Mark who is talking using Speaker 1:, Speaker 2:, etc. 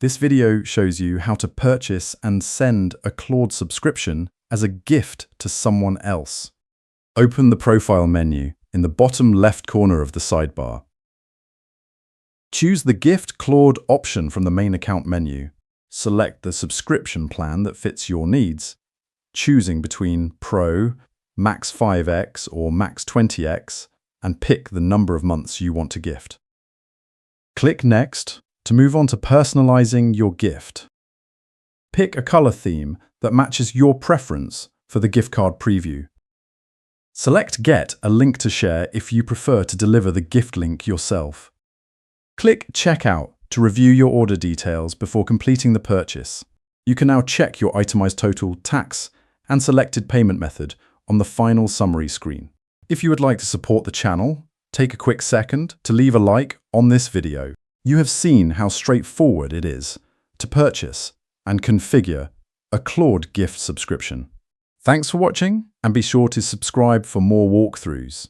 Speaker 1: This video shows you how to purchase and send a Claude subscription as a gift to someone else. Open the Profile menu in the bottom left corner of the sidebar. Choose the Gift Claude option from the main account menu. Select the subscription plan that fits your needs, choosing between Pro, Max 5x or Max 20x, and pick the number of months you want to gift. Click Next to move on to personalizing your gift. Pick a color theme that matches your preference for the gift card preview. Select Get a link to share if you prefer to deliver the gift link yourself. Click Checkout to review your order details before completing the purchase. You can now check your itemized total, tax, and selected payment method on the final summary screen. If you would like to support the channel, take a quick second to leave a like on this video. You have seen how straightforward it is to purchase and configure a Claude gift subscription. Thanks for watching, and be sure to subscribe for more walkthroughs.